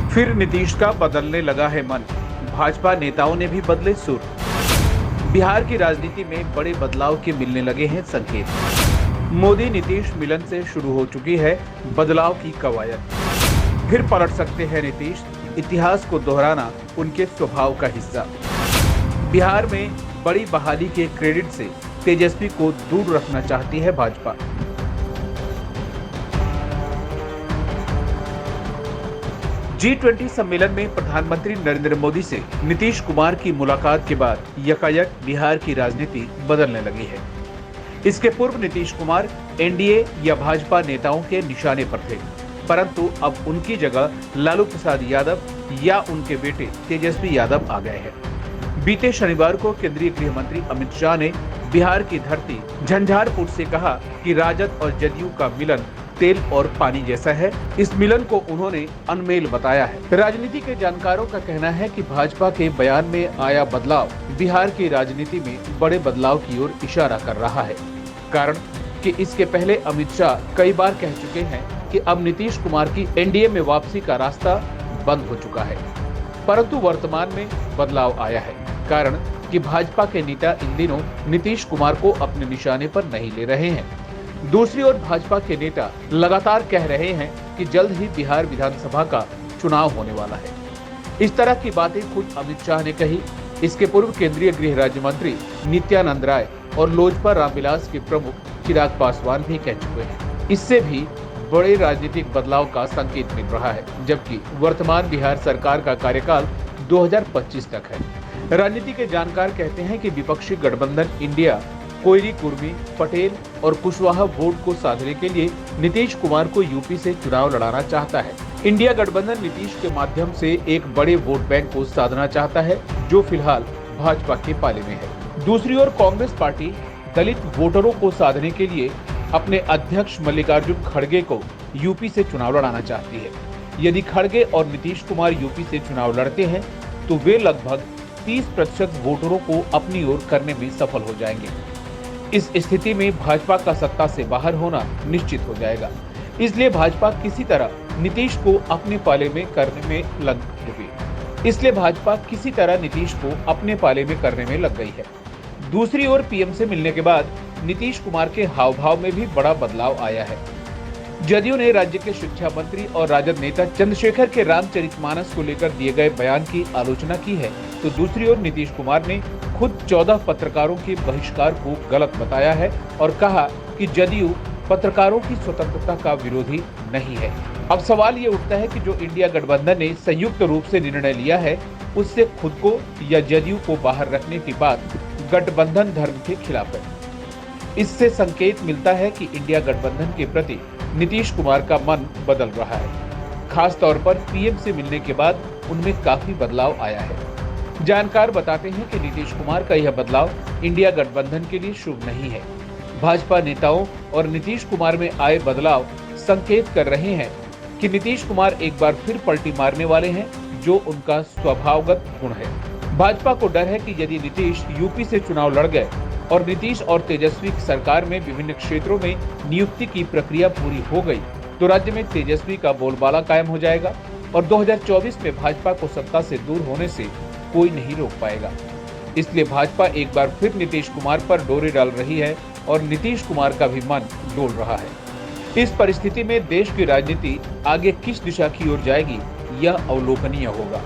फिर नीतीश का बदलने लगा है मन, भाजपा नेताओं ने भी बदले सुर। बिहार की राजनीति में बड़े बदलाव के मिलने लगे हैं संकेत। मोदी नीतीश मिलन से शुरू हो चुकी है बदलाव की कवायद। फिर पलट सकते हैं नीतीश, इतिहास को दोहराना उनके स्वभाव का हिस्सा। बिहार में बड़ी बहाली के क्रेडिट से तेजस्वी को दूर रखना चाहती है भाजपा। G20 सम्मेलन में प्रधानमंत्री नरेंद्र मोदी से नीतीश कुमार की मुलाकात के बाद यकायक बिहार की राजनीति बदलने लगी है। इसके पूर्व नीतीश कुमार एनडीए या भाजपा नेताओं के निशाने पर थे, परंतु अब उनकी जगह लालू प्रसाद यादव या उनके बेटे तेजस्वी यादव आ गए हैं। बीते शनिवार को केंद्रीय गृह मंत्री अमित शाह ने बिहार की धरती झंझारपुर से कहा कि राजद और जदयू का मिलन तेल और पानी जैसा है। इस मिलन को उन्होंने अनमेल बताया है। राजनीति के जानकारों का कहना है कि भाजपा के बयान में आया बदलाव बिहार की राजनीति में बड़े बदलाव की ओर इशारा कर रहा है। कारण कि इसके पहले अमित शाह कई बार कह चुके हैं कि अब नीतीश कुमार की एनडीए में वापसी का रास्ता बंद हो चुका है, परंतु वर्तमान में बदलाव आया है। कारण कि भाजपा के नेता इन दिनों नीतीश कुमार को अपने निशाने पर नहीं ले रहे हैं। दूसरी ओर भाजपा के नेता लगातार कह रहे हैं कि जल्द ही बिहार विधानसभा का चुनाव होने वाला है। इस तरह की बातें खुद अमित शाह ने कही। इसके पूर्व केंद्रीय गृह राज्य मंत्री नित्यानंद राय और लोजपा रामविलास के प्रमुख चिराग पासवान भी कह चुके हैं। इससे भी बड़े राजनीतिक बदलाव का संकेत मिल रहा है, जबकि वर्तमान बिहार सरकार का कार्यकाल 2025 तक है। राजनीति के जानकार कहते हैं कि विपक्षी गठबंधन इंडिया कोयरी कुर्मी, पटेल और कुशवाहा वोट को साधने के लिए नीतीश कुमार को यूपी से चुनाव लड़ाना चाहता है। इंडिया गठबंधन नीतीश के माध्यम से एक बड़े वोट बैंक को साधना चाहता है, जो फिलहाल भाजपा के पाले में है। दूसरी ओर कांग्रेस पार्टी दलित वोटरों को साधने के लिए अपने अध्यक्ष मल्लिकार्जुन खड़गे को यूपी से चुनाव लड़ाना चाहती है। यदि खड़गे और नीतीश कुमार यूपी से चुनाव लड़ते हैं तो वे लगभग 30% वोटरों को अपनी ओर करने में सफल हो जाएंगे। इस स्थिति में भाजपा का सत्ता से बाहर होना निश्चित हो जाएगा। इसलिए भाजपा किसी तरह नीतीश को अपने पाले में करने में लग गई है। दूसरी ओर पीएम से मिलने के बाद नीतीश कुमार के हाव भाव में भी बड़ा बदलाव आया है। जदयू ने राज्य के शिक्षा मंत्री और राजद नेता चंद्रशेखर के रामचरितमानस को लेकर दिए गए बयान की आलोचना की है, तो दूसरी ओर नीतीश कुमार ने खुद 14 पत्रकारों के बहिष्कार को गलत बताया है और कहा कि जदयू पत्रकारों की स्वतंत्रता का विरोधी नहीं है। अब सवाल ये उठता है कि जो इंडिया गठबंधन ने संयुक्त रूप से निर्णय लिया है, उससे खुद को या जदयू को बाहर रखने की बात गठबंधन धर्म के खिलाफ है। इससे संकेत मिलता है कि इंडिया गठबंधन के प्रति नीतीश कुमार का मन बदल रहा है। खास तौर पर पीएम से मिलने के बाद उनमें काफी बदलाव आया है। जानकार बताते हैं कि नीतीश कुमार का यह बदलाव इंडिया गठबंधन के लिए शुभ नहीं है। भाजपा नेताओं और नीतीश कुमार में आए बदलाव संकेत कर रहे हैं कि नीतीश कुमार एक बार फिर पलटी मारने वाले हैं, जो उनका स्वभावगत गुण है। भाजपा को डर है कि यदि नीतीश यूपी से चुनाव लड़ गए और नीतीश और तेजस्वी की सरकार में विभिन्न क्षेत्रों में नियुक्ति की प्रक्रिया पूरी हो गई, तो राज्य में तेजस्वी का बोलबाला कायम हो जाएगा और 2024 में भाजपा को सत्ता से दूर होने से कोई नहीं रोक पाएगा। इसलिए भाजपा एक बार फिर नीतीश कुमार पर डोरी डाल रही है और नीतीश कुमार का भी मन डोल रहा है। इस परिस्थिति में देश की राजनीति आगे किस दिशा की ओर जाएगी, यह अवलोकनीय होगा।